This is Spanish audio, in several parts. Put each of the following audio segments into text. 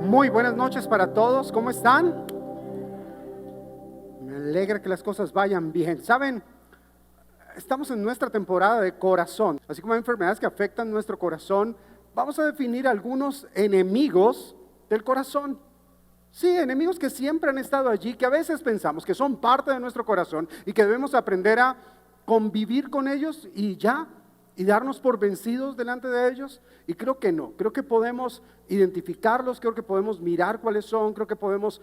Muy buenas noches para todos, ¿cómo están? Me alegra que las cosas vayan bien. Saben, estamos en nuestra temporada de corazón. Así como hay enfermedades que afectan nuestro corazón, vamos a definir algunos enemigos del corazón. Sí, enemigos que siempre han estado allí, que a veces pensamos que son parte de nuestro corazón y que debemos aprender a convivir con ellos y darnos por vencidos delante de ellos. Y creo que no, creo que podemos identificarlos, creo que podemos mirar cuáles son, creo que podemos,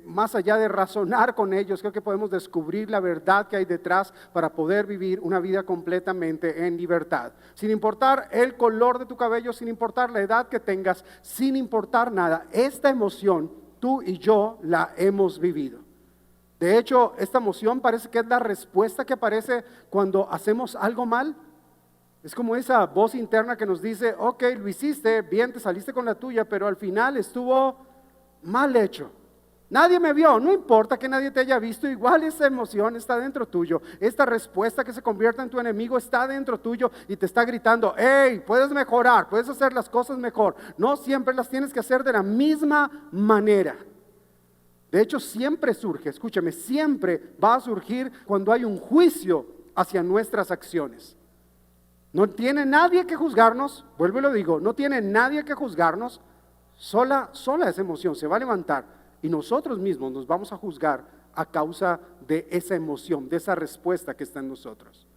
más allá de razonar con ellos, creo que podemos descubrir la verdad que hay detrás para poder vivir una vida completamente en libertad. Sin importar el color de tu cabello, sin importar la edad que tengas, sin importar nada, esta emoción tú y yo la hemos vivido. De hecho, esta emoción parece que es la respuesta que aparece cuando hacemos algo mal. Es como esa voz interna que nos dice, ok, lo hiciste, bien, te saliste con la tuya, pero al final estuvo mal hecho. Nadie me vio, no importa que nadie te haya visto, igual esa emoción está dentro tuyo. Esta respuesta que se convierta en tu enemigo está dentro tuyo y te está gritando, hey, puedes mejorar, puedes hacer las cosas mejor. No siempre las tienes que hacer de la misma manera. De hecho, siempre surge, escúchame, siempre va a surgir cuando hay un juicio hacia nuestras acciones. No tiene nadie que juzgarnos, vuelvo y lo digo, no tiene nadie que juzgarnos, sola esa emoción se va a levantar y nosotros mismos nos vamos a juzgar a causa de esa emoción, de esa respuesta que está en nosotros.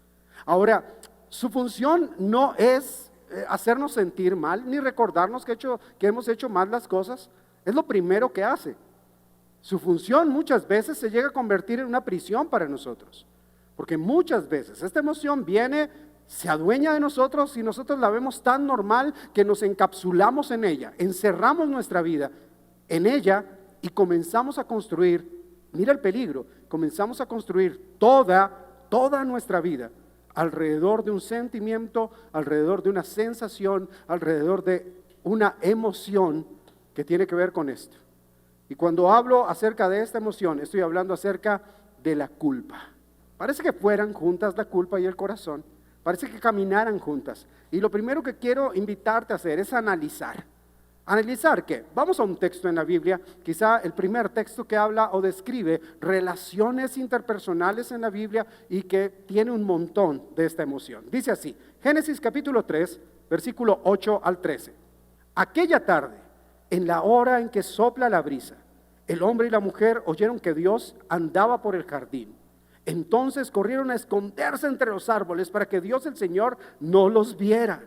Ahora, su función no es hacernos sentir mal, ni recordarnos que hemos hecho mal las cosas, es lo primero que hace. Su función muchas veces se llega a convertir en una prisión para nosotros, porque muchas veces esta emoción se adueña de nosotros y nosotros la vemos tan normal que nos encapsulamos en ella, encerramos nuestra vida en ella y comenzamos a construir, mira el peligro, comenzamos a construir toda nuestra vida alrededor de un sentimiento, alrededor de una sensación, alrededor de una emoción que tiene que ver con esto. Y cuando hablo acerca de esta emoción, estoy hablando acerca de la culpa. Parece que fueran juntas la culpa y el corazón. Parece que caminaran juntas. Y lo primero que quiero invitarte a hacer es analizar. ¿Analizar qué? Vamos a un texto en la Biblia, quizá el primer texto que habla o describe relaciones interpersonales en la Biblia y que tiene un montón de esta emoción. Dice así, Génesis capítulo 3, versículo 8 al 13. Aquella tarde, en la hora en que sopla la brisa, el hombre y la mujer oyeron que Dios andaba por el jardín. Entonces corrieron a esconderse entre los árboles para que Dios el Señor no los viera.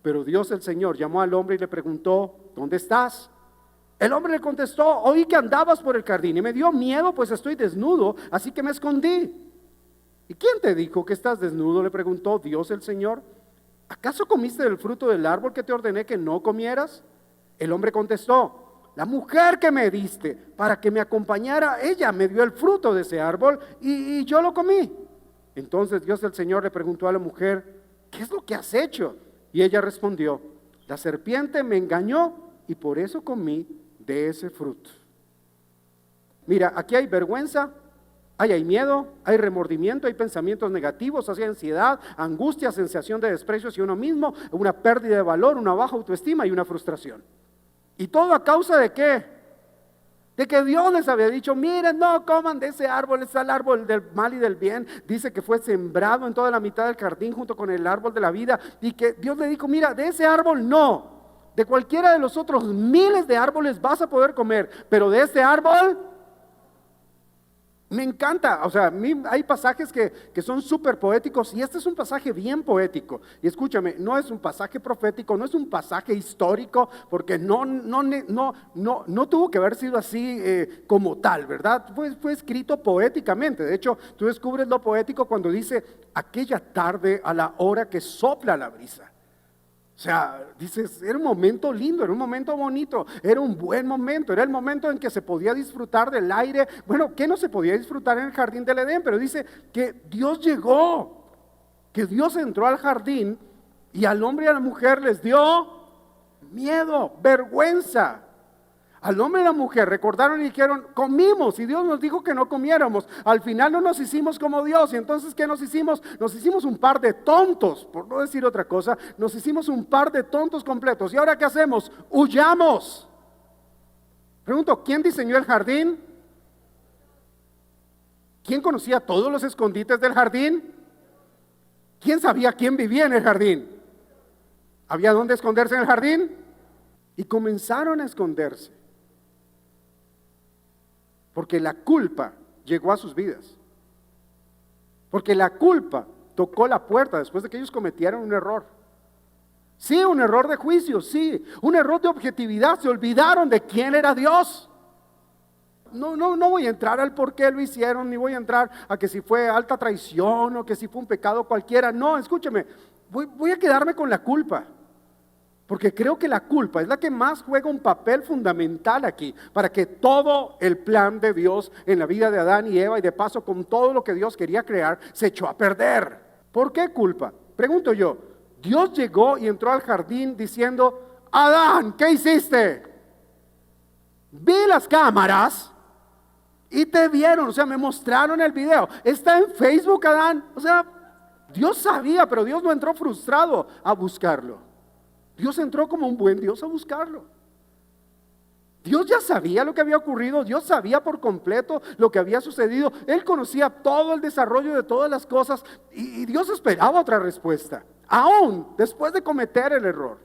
Pero Dios el Señor llamó al hombre y le preguntó, ¿dónde estás? El hombre le contestó, oí que andabas por el jardín y me dio miedo, pues estoy desnudo, así que me escondí. ¿Y quién te dijo que estás desnudo?, le preguntó Dios el Señor. ¿Acaso comiste del fruto del árbol que te ordené que no comieras? El hombre contestó, la mujer que me diste para que me acompañara, ella me dio el fruto de ese árbol y yo lo comí. Entonces Dios el Señor le preguntó a la mujer, ¿qué es lo que has hecho? Y ella respondió, la serpiente me engañó y por eso comí de ese fruto. Mira, aquí hay vergüenza, hay miedo, hay remordimiento, hay pensamientos negativos, hay ansiedad, angustia, sensación de desprecio hacia uno mismo, una pérdida de valor, una baja autoestima y una frustración. ¿Y todo a causa de qué? De que Dios les había dicho, miren, no coman de ese árbol, es el árbol del mal y del bien. Dice que fue sembrado en toda la mitad del jardín junto con el árbol de la vida. Y que Dios le dijo, mira, de ese árbol no. De cualquiera de los otros miles de árboles vas a poder comer, pero de ese árbol me encanta. O sea, a mí hay pasajes que son súper poéticos y este es un pasaje bien poético. Y escúchame, no es un pasaje profético, no es un pasaje histórico, porque no tuvo que haber sido así como tal, ¿verdad? Fue escrito poéticamente. De hecho, tú descubres lo poético cuando dice, aquella tarde a la hora que sopla la brisa. O sea, dices, era un momento lindo, era un momento bonito, era un buen momento, era el momento en que se podía disfrutar del aire. Bueno, ¿qué no se podía disfrutar en el jardín del Edén? Pero dice que Dios llegó, que Dios entró al jardín y al hombre y a la mujer les dio miedo, vergüenza. Al hombre y a la mujer recordaron y dijeron, comimos y Dios nos dijo que no comiéramos. Al final no nos hicimos como Dios. Y entonces, ¿qué nos hicimos? Nos hicimos un par de tontos, por no decir otra cosa. Nos hicimos un par de tontos completos. ¿Y ahora qué hacemos? Huyamos. Pregunto, ¿quién diseñó el jardín? ¿Quién conocía todos los escondites del jardín? ¿Quién sabía quién vivía en el jardín? ¿Había dónde esconderse en el jardín? Y comenzaron a esconderse. Porque la culpa llegó a sus vidas. Porque la culpa tocó la puerta después de que ellos cometieron un error. Sí, un error de juicio, sí, un error de objetividad. Se olvidaron de quién era Dios. No voy a entrar al por qué lo hicieron, ni voy a entrar a que si fue alta traición o que si fue un pecado cualquiera. No, escúcheme, voy a quedarme con la culpa. Porque creo que la culpa es la que más juega un papel fundamental aquí para que todo el plan de Dios en la vida de Adán y Eva y de paso con todo lo que Dios quería crear se echó a perder. ¿Por qué culpa? Pregunto yo, Dios llegó y entró al jardín diciendo, Adán, ¿qué hiciste? Vi las cámaras y te vieron, o sea, me mostraron el video. Está en Facebook, Adán. O sea, Dios sabía, pero Dios no entró frustrado a buscarlo. Dios entró como un buen Dios a buscarlo. Dios ya sabía lo que había ocurrido, Dios sabía por completo lo que había sucedido. Él conocía todo el desarrollo de todas las cosas y Dios esperaba otra respuesta, aún después de cometer el error.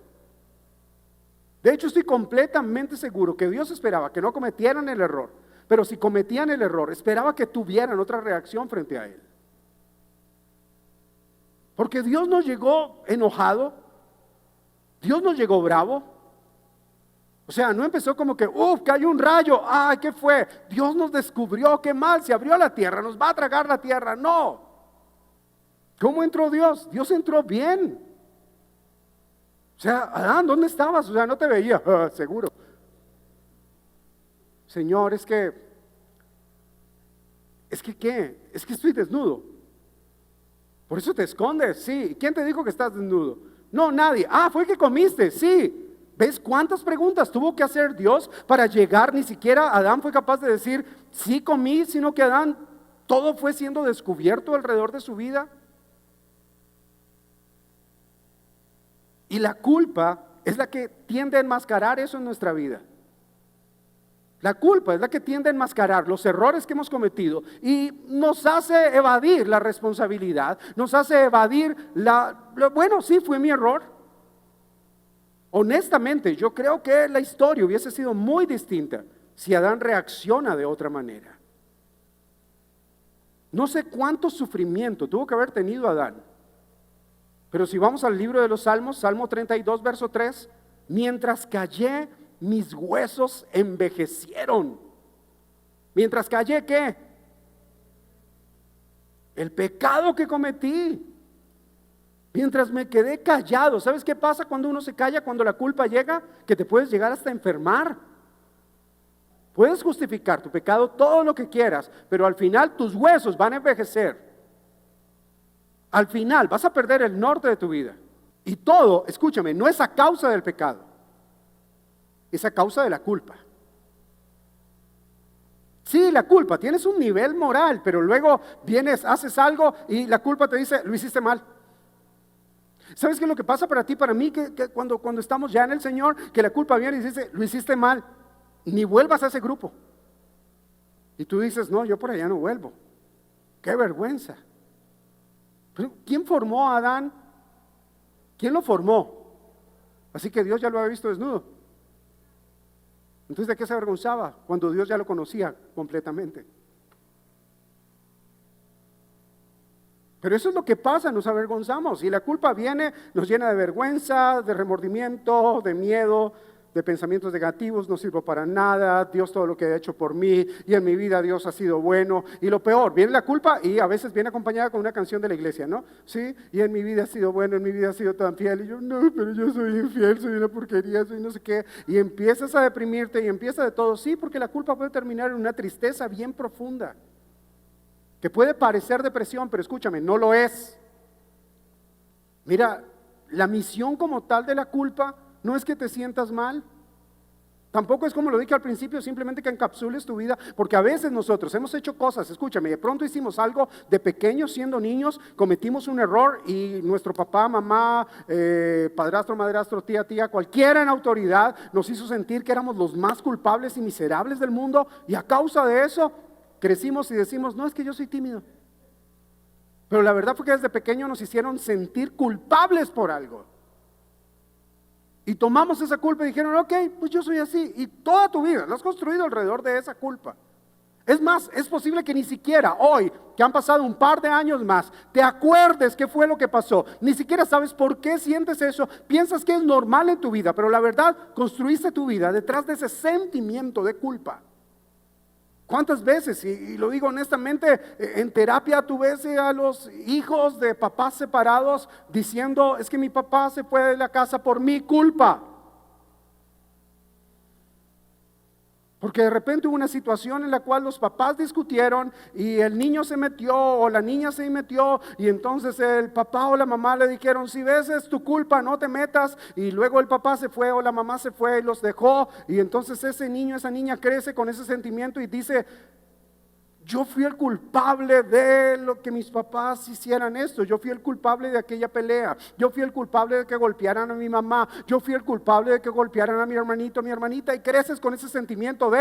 De hecho, estoy completamente seguro que Dios esperaba que no cometieran el error, pero si cometían el error, esperaba que tuvieran otra reacción frente a Él. Porque Dios no llegó enojado. Dios no llegó bravo. O sea, no empezó como que, cayó un rayo, ay, ¿qué fue? Dios nos descubrió, qué mal, se abrió la tierra, nos va a tragar la tierra. No. ¿Cómo entró Dios? Dios entró bien. O sea, Adán, ¿dónde estabas? O sea, no te veía, seguro. Señor, es que ¿qué? Es que estoy desnudo. Por eso te escondes, sí. ¿Quién te dijo que estás desnudo? No, nadie. Fue que comiste, sí. ¿Ves cuántas preguntas tuvo que hacer Dios para llegar? Ni siquiera Adán fue capaz de decir, sí comí, sino que Adán, todo fue siendo descubierto alrededor de su vida. Y la culpa es la que tiende a enmascarar eso en nuestra vida. La culpa es la que tiende a enmascarar los errores que hemos cometido y nos hace evadir la responsabilidad, nos hace evadir bueno, sí, fue mi error. Honestamente, yo creo que la historia hubiese sido muy distinta si Adán reacciona de otra manera. No sé cuánto sufrimiento tuvo que haber tenido Adán, pero si vamos al libro de los Salmos, Salmo 32, verso 3, mientras callé, mis huesos envejecieron. Mientras callé, ¿qué? El pecado que cometí. Mientras me quedé callado. ¿Sabes qué pasa cuando uno se calla, cuando la culpa llega? Que te puedes llegar hasta enfermar. Puedes justificar tu pecado todo lo que quieras, pero al final tus huesos van a envejecer. Al final vas a perder el norte de tu vida. Y todo, escúchame, no es a causa del pecado, es a causa de la culpa. Sí, la culpa, tienes un nivel moral, pero luego vienes, haces algo y la culpa te dice, lo hiciste mal. ¿Sabes qué es lo que pasa para ti, para mí? Que cuando estamos ya en el Señor, que la culpa viene y dice, lo hiciste mal, ni vuelvas a ese grupo. Y tú dices, no, yo por allá no vuelvo. ¡Qué vergüenza! Pero ¿quién formó a Adán? ¿Quién lo formó? Así que Dios ya lo había visto desnudo. Entonces, ¿de qué se avergonzaba? Cuando Dios ya lo conocía completamente. Pero eso es lo que pasa, nos avergonzamos y la culpa viene, nos llena de vergüenza, de remordimiento, de miedo, de pensamientos negativos, no sirvo para nada, Dios todo lo que ha hecho por mí y en mi vida Dios ha sido bueno. Y lo peor, viene la culpa y a veces viene acompañada con una canción de la iglesia, ¿no? Sí, y en mi vida ha sido bueno, en mi vida ha sido tan fiel. Y yo, no, pero yo soy infiel, soy una porquería, soy no sé qué. Y empiezas a deprimirte y empieza de todo, sí, porque la culpa puede terminar en una tristeza bien profunda, que puede parecer depresión, pero escúchame, no lo es. Mira, la misión como tal de la culpa no es que te sientas mal, Tampoco es como lo dije al principio, simplemente que encapsules tu vida, porque a veces nosotros hemos hecho cosas, escúchame, de pronto hicimos algo de pequeños siendo niños, cometimos un error y nuestro papá, mamá, padrastro, madrastro, tía, cualquiera en autoridad nos hizo sentir que éramos los más culpables y miserables del mundo, y a causa de eso crecimos y decimos, no, es que yo soy tímido. Pero la verdad fue que desde pequeño nos hicieron sentir culpables por algo. Y tomamos esa culpa y dijeron, ok, pues yo soy así. Y toda tu vida la has construido alrededor de esa culpa. Es más, es posible que ni siquiera hoy, que han pasado un par de años más, te acuerdes qué fue lo que pasó. Ni siquiera sabes por qué sientes eso. Piensas que es normal en tu vida, pero la verdad, construiste tu vida detrás de ese sentimiento de culpa. ¿Cuántas veces, y lo digo honestamente, en terapia tú ves a los hijos de papás separados diciendo, es que mi papá se fue de la casa por mi culpa? Porque de repente hubo una situación en la cual los papás discutieron y el niño se metió o la niña se metió, y entonces el papá o la mamá le dijeron, si ves es tu culpa, no te metas, y luego el papá se fue o la mamá se fue y los dejó, y entonces ese niño, esa niña crece con ese sentimiento y dice, yo fui el culpable de lo que mis papás hicieran esto, yo fui el culpable de aquella pelea, yo fui el culpable de que golpearan a mi mamá, yo fui el culpable de que golpearan a mi hermanito, a mi hermanita, y creces con ese sentimiento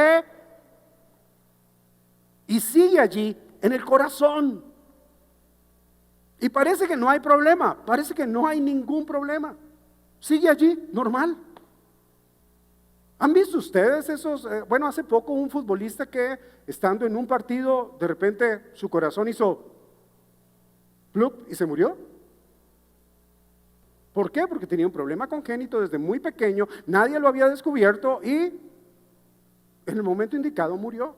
y sigue allí en el corazón. Y parece que no hay problema, parece que no hay ningún problema, sigue allí, normal. ¿Han visto ustedes esos? Bueno, hace poco un futbolista que estando en un partido, de repente su corazón hizo plup y se murió. ¿Por qué? Porque tenía un problema congénito desde muy pequeño, nadie lo había descubierto y en el momento indicado murió.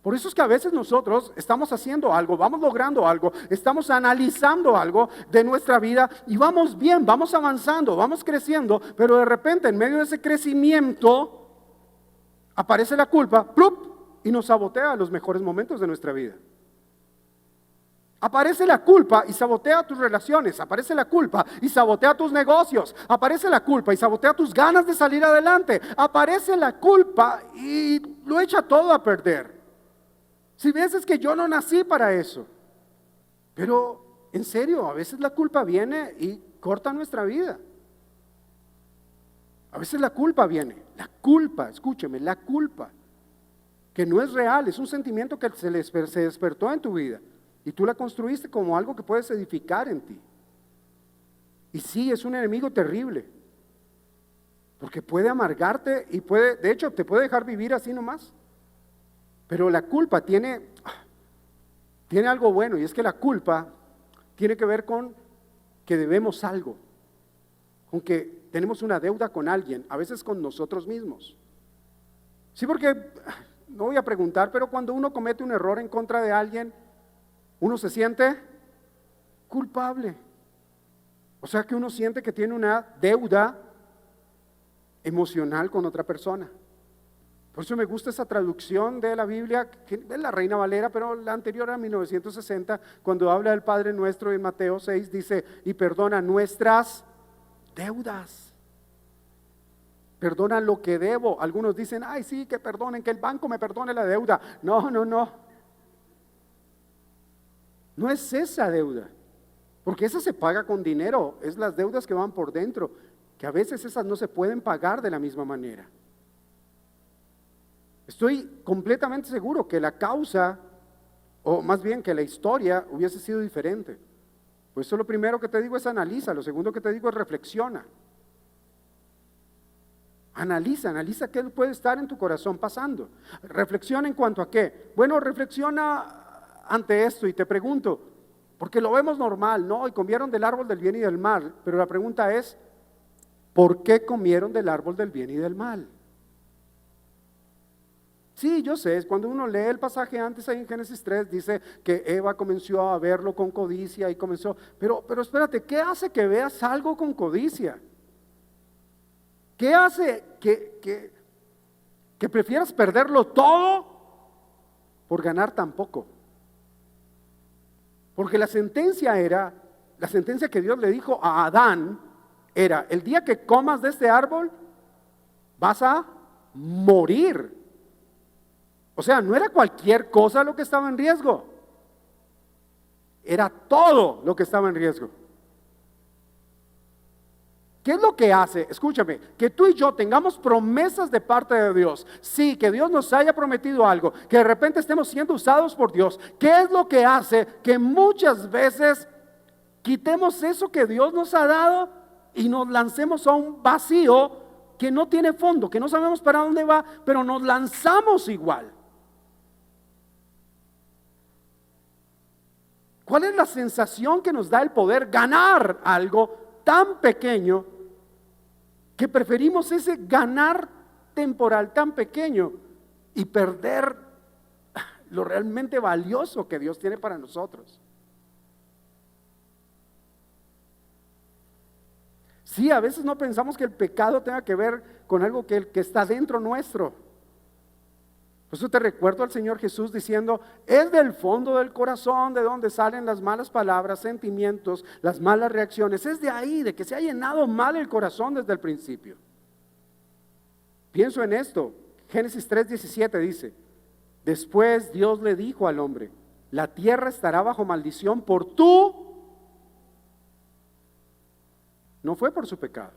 Por eso es que a veces nosotros estamos haciendo algo, vamos logrando algo, estamos analizando algo de nuestra vida y vamos bien, vamos avanzando, vamos creciendo, pero de repente en medio de ese crecimiento aparece la culpa, ¡plup!, y nos sabotea los mejores momentos de nuestra vida. Aparece la culpa y sabotea tus relaciones, aparece la culpa y sabotea tus negocios, aparece la culpa y sabotea tus ganas de salir adelante, aparece la culpa y lo echa todo a perder. Si ves, es que yo no nací para eso. Pero en serio, a veces la culpa viene y corta nuestra vida. A veces la culpa viene, la culpa, escúcheme, la culpa, que no es real, es un sentimiento que se despertó en tu vida y tú la construiste como algo que puedes edificar en ti. Y sí, es un enemigo terrible, porque puede amargarte y puede, de hecho, te puede dejar vivir así nomás. Pero la culpa tiene algo bueno, y es que la culpa tiene que ver con que debemos algo, con que tenemos una deuda con alguien, a veces con nosotros mismos. Sí, porque no voy a preguntar, pero cuando uno comete un error en contra de alguien, uno se siente culpable. O sea que uno siente que tiene una deuda emocional con otra persona. Por eso me gusta esa traducción de la Biblia, que es la Reina Valera, pero la anterior a 1960, cuando habla del Padre Nuestro en Mateo 6, dice, y perdona nuestras deudas. Perdona lo que debo. Algunos dicen, ay sí, que perdonen, que el banco me perdone la deuda. No. No es esa deuda, porque esa se paga con dinero, es las deudas que van por dentro, que a veces esas no se pueden pagar de la misma manera. Estoy completamente seguro que la causa, o más bien que la historia hubiese sido diferente. Pues eso lo primero que te digo es analiza, lo segundo que te digo es reflexiona. Analiza qué puede estar en tu corazón pasando. Reflexiona en cuanto a qué. Bueno, reflexiona ante esto y te pregunto, porque lo vemos normal, ¿no? Y comieron del árbol del bien y del mal, pero la pregunta es, ¿por qué comieron del árbol del bien y del mal? Sí, yo sé, cuando uno lee el pasaje antes ahí en Génesis 3, dice que Eva comenzó a verlo con codicia y comenzó, pero espérate, ¿qué hace que veas algo con codicia? ¿Qué hace que prefieras perderlo todo por ganar tan poco? Porque la sentencia que Dios le dijo a Adán era, el día que comas de este árbol, vas a morir. O sea, no era cualquier cosa lo que estaba en riesgo. Era todo lo que estaba en riesgo. ¿Qué es lo que hace? Escúchame, que tú y yo tengamos promesas de parte de Dios. Sí, que Dios nos haya prometido algo, que de repente estemos siendo usados por Dios. ¿Qué es lo que hace que muchas veces quitemos eso que Dios nos ha dado y nos lancemos a un vacío que no tiene fondo, que no sabemos para dónde va, pero nos lanzamos igual? ¿Cuál es la sensación que nos da el poder ganar algo tan pequeño que preferimos ese ganar temporal tan pequeño y perder lo realmente valioso que Dios tiene para nosotros? Sí, a veces no pensamos que el pecado tenga que ver con algo que está dentro nuestro. Por eso te recuerdo al Señor Jesús diciendo, es del fondo del corazón de donde salen las malas palabras, sentimientos, las malas reacciones. Es de ahí, de que se ha llenado mal el corazón desde el principio. Pienso en esto. Génesis 3:17 dice, después Dios le dijo al hombre, la tierra estará bajo maldición por tú. No fue por su pecado.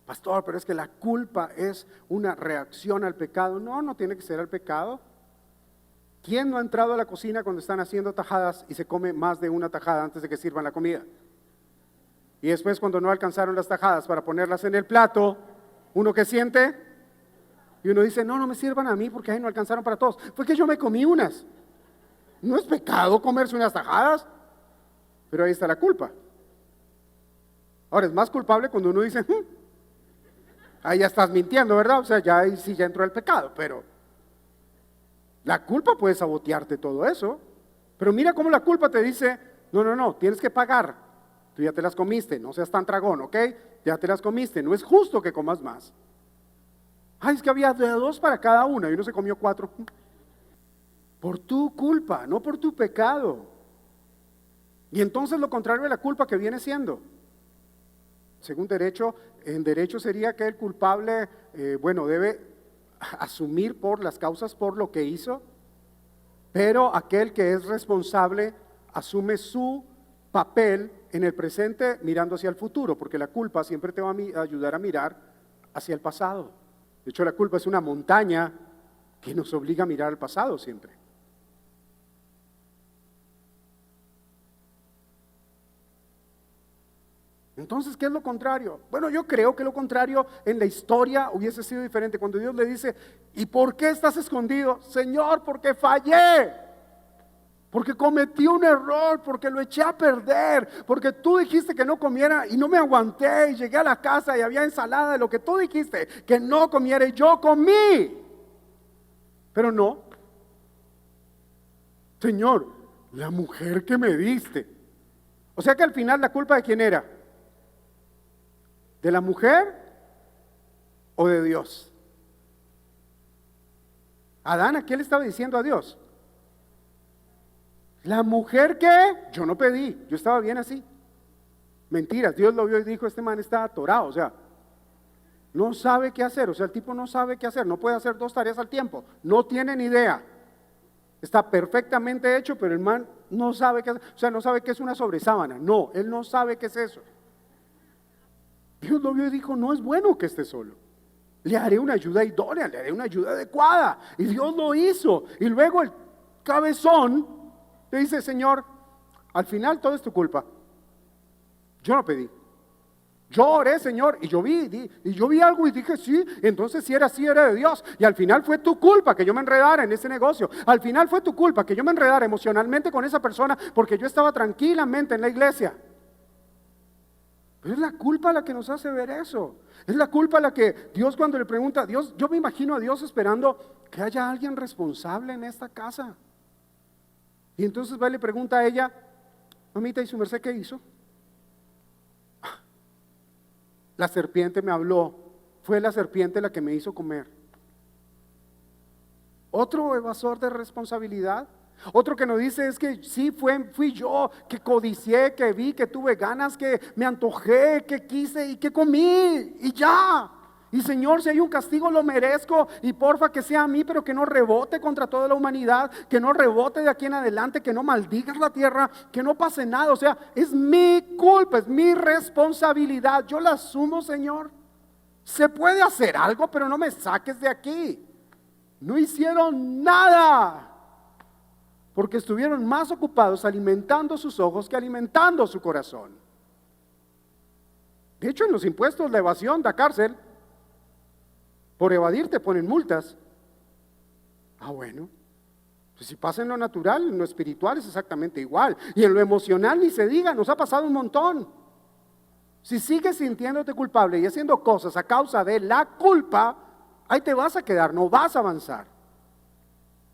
Pastor, pero es que la culpa es una reacción al pecado. No, no tiene que ser al pecado. ¿Quién no ha entrado a la cocina cuando están haciendo tajadas y se come más de una tajada antes de que sirvan la comida? Y después, cuando no alcanzaron las tajadas para ponerlas en el plato, ¿uno qué siente? Y uno dice, no me sirvan a mí porque ahí no alcanzaron para todos. Fue que yo me comí unas. No es pecado comerse unas tajadas, pero ahí está la culpa. Ahora, es más culpable cuando uno dice, ahí ya estás mintiendo, ¿verdad? O sea, ya ahí sí ya entró el pecado, pero la culpa puede sabotearte todo eso. Pero mira cómo la culpa te dice, no, tienes que pagar. Tú ya te las comiste, no seas tan tragón, ¿ok? Ya te las comiste, no es justo que comas más. Ay, es que había de 2 para cada una y uno se comió 4. Por tu culpa, no por tu pecado. Y entonces lo contrario de la culpa que viene siendo. Según derecho, en derecho sería que el culpable, debe asumir por las causas por lo que hizo, pero aquel que es responsable asume su papel en el presente mirando hacia el futuro, porque la culpa siempre te va a ayudar a mirar hacia el pasado. De hecho, la culpa es una montaña que nos obliga a mirar al pasado siempre. Entonces, ¿qué es lo contrario? Bueno, yo creo que lo contrario en la historia hubiese sido diferente. Cuando Dios le dice, ¿y por qué estás escondido? Señor, porque fallé, porque cometí un error, porque lo eché a perder, porque tú dijiste que no comiera y no me aguanté y llegué a la casa y había ensalada de lo que tú dijiste que no comiera y yo comí. Pero no. Señor, la mujer que me diste. O sea que al final la culpa de quién era. ¿De la mujer o de Dios? Adán, ¿a qué le estaba diciendo a Dios? La mujer que yo no pedí, yo estaba bien así. Mentiras, Dios lo vio y dijo, este man está atorado, o sea, no sabe qué hacer, o sea, el tipo no sabe qué hacer, no puede hacer 2 tareas al tiempo, no tiene ni idea. Está perfectamente hecho, pero el man no sabe qué hacer, o sea, no sabe qué es una sobresábana, no, él no sabe qué es eso. Dios lo vio y dijo, no es bueno que esté solo. Le haré una ayuda idónea, le haré una ayuda adecuada. Y Dios lo hizo. Y luego el cabezón le dice, Señor, al final todo es tu culpa. Yo no pedí. Yo oré, Señor, y yo vi algo y dije, sí, entonces si era así, era de Dios. Y al final fue tu culpa que yo me enredara en ese negocio. Al final fue tu culpa que yo me enredara emocionalmente con esa persona porque yo estaba tranquilamente en la iglesia. Pero es la culpa la que nos hace ver eso. Es la culpa la que Dios cuando le pregunta a Dios, yo me imagino a Dios esperando que haya alguien responsable en esta casa. Y entonces va y le pregunta a ella, mamita, ¿y su merced qué hizo? La serpiente me habló, fue la serpiente la que me hizo comer. Otro evasor de responsabilidad. Otro que nos dice es que sí, fui yo que codicié, que vi, que tuve ganas, que me antojé, que quise y que comí y ya. Y Señor, si hay un castigo lo merezco y porfa que sea a mí, pero que no rebote contra toda la humanidad, que no rebote de aquí en adelante, que no maldigas la tierra, que no pase nada. O sea, es mi culpa, es mi responsabilidad, yo la asumo, Señor. Se puede hacer algo, pero no me saques de aquí. No hicieron nada, porque estuvieron más ocupados alimentando sus ojos que alimentando su corazón. De hecho, en los impuestos, la evasión da cárcel. Por evadir te ponen multas. Bueno, pues si pasa en lo natural, en lo espiritual es exactamente igual. Y en lo emocional ni se diga, nos ha pasado un montón. Si sigues sintiéndote culpable y haciendo cosas a causa de la culpa, ahí te vas a quedar, no vas a avanzar.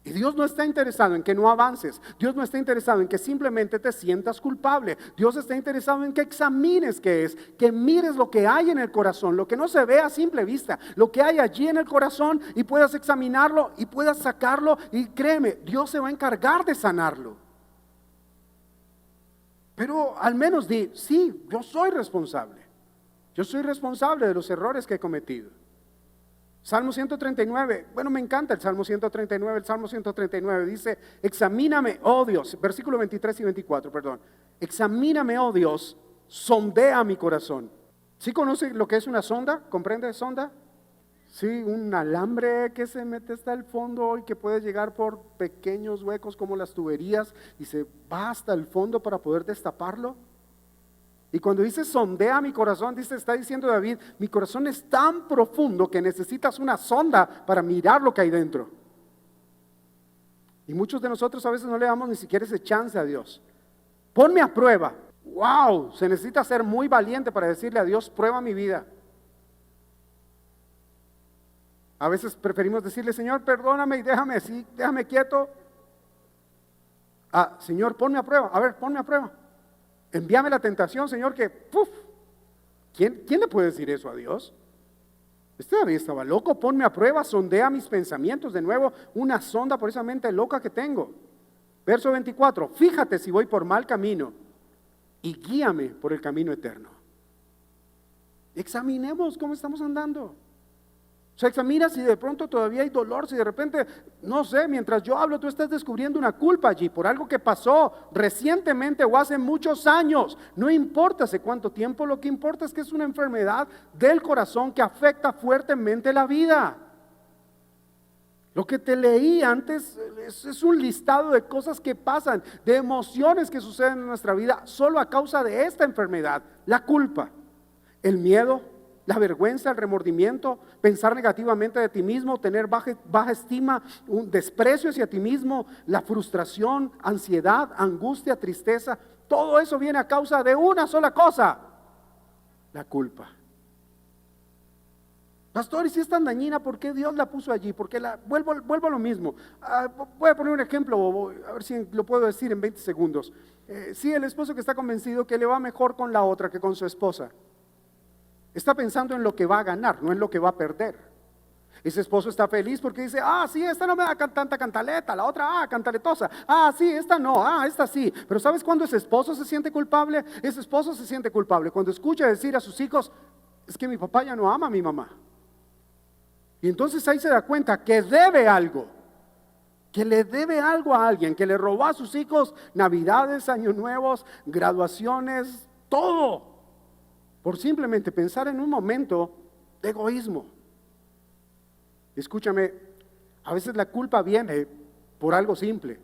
Y Dios no está interesado en que no avances. Dios no está interesado en que simplemente te sientas culpable. Dios está interesado en que examines qué es, que mires lo que hay en el corazón, lo que no se ve a simple vista, lo que hay allí en el corazón y puedas examinarlo y puedas sacarlo. Y créeme, Dios se va a encargar de sanarlo. Pero al menos di, sí, yo soy responsable. Yo soy responsable de los errores que he cometido. Salmo 139, bueno, me encanta el Salmo 139. El Salmo 139 dice: examíname, oh Dios, versículo 23 y 24, perdón. Examíname, oh Dios, sondea mi corazón. ¿Sí conoce lo que es una sonda? ¿Comprende sonda? Sí, un alambre que se mete hasta el fondo y que puede llegar por pequeños huecos como las tuberías y se va hasta el fondo para poder destaparlo. Y cuando dice sondea mi corazón, está diciendo David, mi corazón es tan profundo que necesitas una sonda para mirar lo que hay dentro. Y muchos de nosotros a veces no le damos ni siquiera ese chance a Dios. Ponme a prueba. Wow, se necesita ser muy valiente para decirle a Dios, prueba mi vida. A veces preferimos decirle, Señor, perdóname y déjame así, déjame quieto. Señor, ponme a prueba. A ver, ponme a prueba. Envíame la tentación, Señor, que ¿quién le puede decir eso a Dios? David estaba loco. Ponme a prueba, sondea mis pensamientos. De nuevo, una sonda por esa mente loca que tengo. Verso 24, fíjate si voy por mal camino y guíame por el camino eterno. Examinemos cómo estamos andando. O sea, examina si de pronto todavía hay dolor, si de repente, no sé, mientras yo hablo tú estás descubriendo una culpa allí por algo que pasó recientemente o hace muchos años. No importa hace cuánto tiempo, lo que importa es que es una enfermedad del corazón que afecta fuertemente la vida. Lo que te leí antes es un listado de cosas que pasan, de emociones que suceden en nuestra vida solo a causa de esta enfermedad, la culpa, el miedo, la vergüenza, el remordimiento, pensar negativamente de ti mismo, tener baja estima, un desprecio hacia ti mismo, la frustración, ansiedad, angustia, tristeza. Todo eso viene a causa de una sola cosa: la culpa. Pastor, y si es tan dañina, ¿por qué Dios la puso allí? Porque vuelvo a lo mismo. Voy a poner un ejemplo, a ver si lo puedo decir en 20 segundos. Sí, el esposo que está convencido que le va mejor con la otra que con su esposa. Está pensando en lo que va a ganar, no en lo que va a perder. Ese esposo está feliz porque dice, sí, esta no me da tanta cantaleta, la otra, cantaletosa. Sí, esta no, esta sí. Pero ¿sabes cuándo ese esposo se siente culpable? Ese esposo se siente culpable cuando escucha decir a sus hijos, es que mi papá ya no ama a mi mamá. Y entonces ahí se da cuenta que debe algo, que le debe algo a alguien, que le robó a sus hijos navidades, años nuevos, graduaciones, todo. Por simplemente pensar en un momento de egoísmo. Escúchame, a veces la culpa viene por algo simple.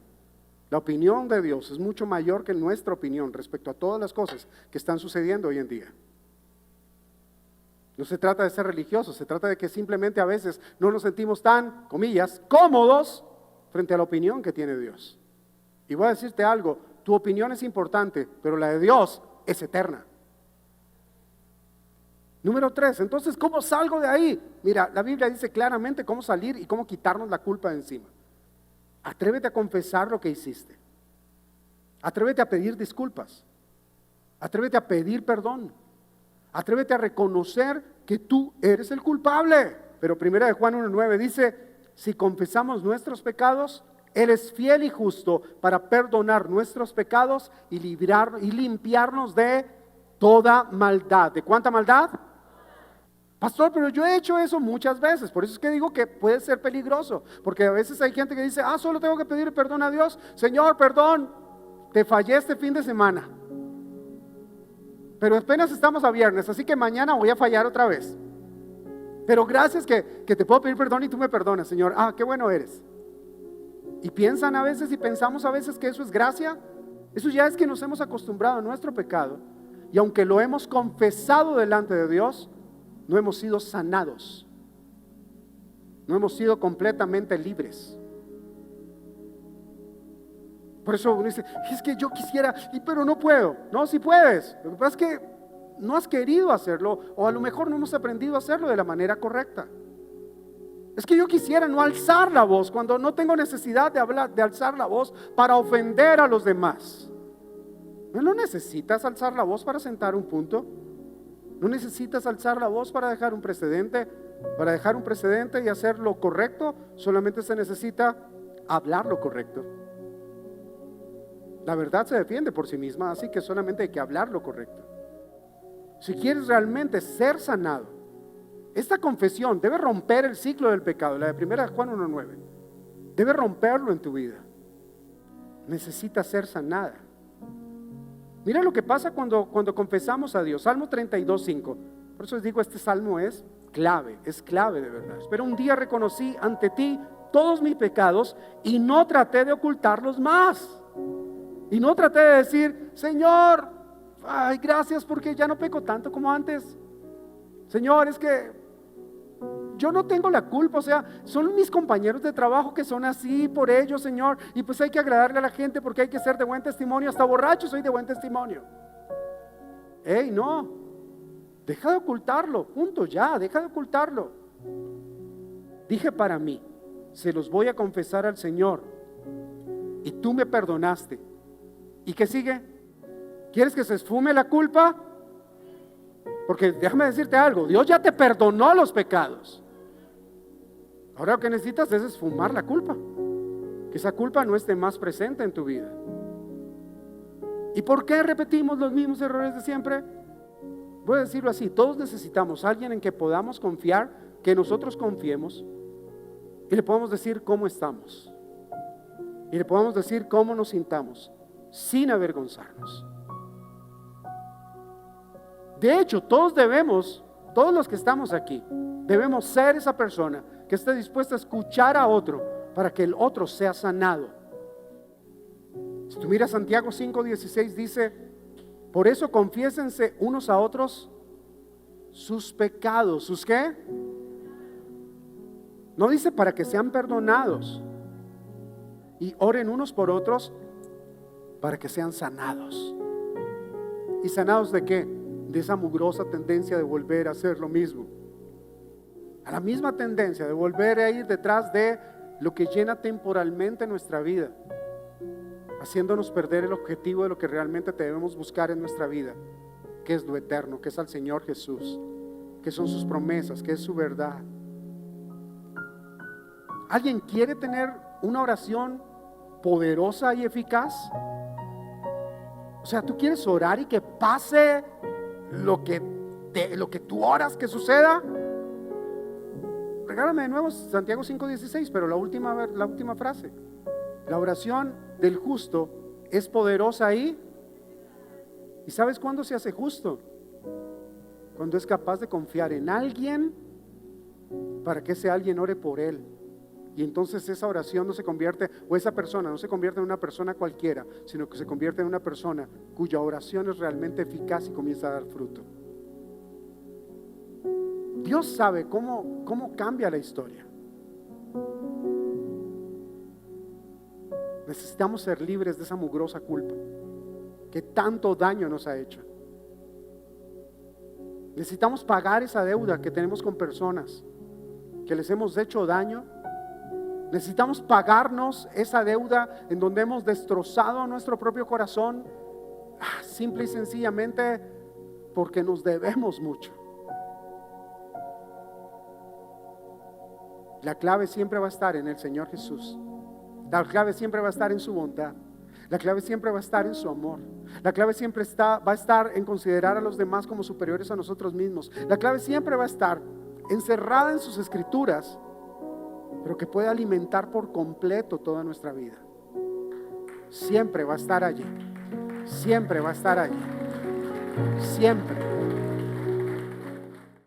La opinión de Dios es mucho mayor que nuestra opinión respecto a todas las cosas que están sucediendo hoy en día. No se trata de ser religiosos, se trata de que simplemente a veces no nos sentimos tan, comillas, cómodos frente a la opinión que tiene Dios. Y voy a decirte algo, tu opinión es importante, pero la de Dios es eterna. Número 3, entonces, ¿cómo salgo de ahí? Mira, la Biblia dice claramente cómo salir y cómo quitarnos la culpa de encima. Atrévete a confesar lo que hiciste. Atrévete a pedir disculpas. Atrévete a pedir perdón. Atrévete a reconocer que tú eres el culpable. Pero 1 Juan 1:9 dice, si confesamos nuestros pecados, Él es fiel y justo para perdonar nuestros pecados y limpiarnos de toda maldad. ¿De cuánta maldad? Pastor, pero yo he hecho eso muchas veces. Por eso es que digo que puede ser peligroso. Porque a veces hay gente que dice, solo tengo que pedir perdón a Dios. Señor, perdón, te fallé este fin de semana. Pero apenas estamos a viernes, así que mañana voy a fallar otra vez. Pero gracias que te puedo pedir perdón y tú me perdonas, Señor. Qué bueno eres. Y piensan a veces y pensamos a veces que eso es gracia. Eso ya es que nos hemos acostumbrado a nuestro pecado. Y aunque lo hemos confesado delante de Dios, no hemos sido sanados. No hemos sido completamente libres. Por eso uno dice, es que yo quisiera, pero no puedo. No, sí puedes. Lo que pasa es que no has querido hacerlo, o a lo mejor no hemos aprendido a hacerlo de la manera correcta. Es que yo quisiera no alzar la voz cuando no tengo necesidad de alzar la voz para ofender a los demás. No necesitas alzar la voz para sentar un punto. No necesitas alzar la voz para dejar un precedente. Para dejar un precedente y hacer lo correcto, solamente se necesita hablar lo correcto. La verdad se defiende por sí misma, así que solamente hay que hablar lo correcto. Si quieres realmente ser sanado, esta confesión debe romper el ciclo del pecado, la de 1 Juan 1:9. Debe romperlo en tu vida. Necesita ser sanada. Mira lo que pasa cuando confesamos a Dios. Salmo 32:5. Por eso les digo, este salmo es clave de verdad. Pero un día reconocí ante ti todos mis pecados y no traté de ocultarlos más. Y no traté de decir, Señor, gracias porque ya no peco tanto como antes. Señor, es que yo no tengo la culpa, o sea, son mis compañeros de trabajo que son así por ellos, Señor. Y pues hay que agradarle a la gente porque hay que ser de buen testimonio. Hasta borracho soy de buen testimonio. No, deja de ocultarlo, punto, ya, deja de ocultarlo. Dije para mí, se los voy a confesar al Señor y tú me perdonaste. ¿Y qué sigue? ¿Quieres que se esfume la culpa? Porque déjame decirte algo, Dios ya te perdonó los pecados. Ahora lo que necesitas es esfumar la culpa, que esa culpa no esté más presente en tu vida. ¿Y por qué repetimos los mismos errores de siempre? Voy a decirlo así, todos necesitamos a alguien en que podamos confiar, que nosotros confiemos y le podamos decir cómo estamos y le podamos decir cómo nos sintamos sin avergonzarnos. De hecho, todos los que estamos aquí, debemos ser esa persona que esté dispuesta a escuchar a otro para que el otro sea sanado. Si tú miras Santiago 5:16 dice, por eso confiésense unos a otros sus pecados. ¿Sus qué? No dice para que sean perdonados. Y oren unos por otros para que sean sanados. ¿Y sanados de qué? De esa mugrosa tendencia de volver a hacer lo mismo. A la misma tendencia de volver a ir detrás de lo que llena temporalmente nuestra vida, haciéndonos perder el objetivo de lo que realmente debemos buscar en nuestra vida, que es lo eterno, que es al Señor Jesús, que son sus promesas, que es su verdad. ¿Alguien quiere tener una oración poderosa y eficaz? O sea, tú quieres orar y que pase lo que tú oras que suceda. Regálame de nuevo Santiago 5:16, pero la última frase. La oración del justo es poderosa ¿y sabes cuándo se hace justo? Cuando es capaz de confiar en alguien para que ese alguien ore por él. Y entonces esa oración no se convierte, o esa persona no se convierte en una persona cualquiera, sino que se convierte en una persona cuya oración es realmente eficaz y comienza a dar fruto. Dios sabe cómo cambia la historia. Necesitamos ser libres de esa mugrosa culpa que tanto daño nos ha hecho. Necesitamos pagar esa deuda que tenemos con personas que les hemos hecho daño. Necesitamos pagarnos esa deuda en donde hemos destrozado nuestro propio corazón, simple y sencillamente porque nos debemos mucho. La clave siempre va a estar en el Señor Jesús. La clave siempre va a estar en su bondad. La clave siempre va a estar en su amor. La clave siempre va a estar en considerar a los demás como superiores a nosotros mismos. La clave siempre va a estar encerrada en sus escrituras, pero que puede alimentar por completo toda nuestra vida. Siempre va a estar allí. Siempre va a estar allí. Siempre.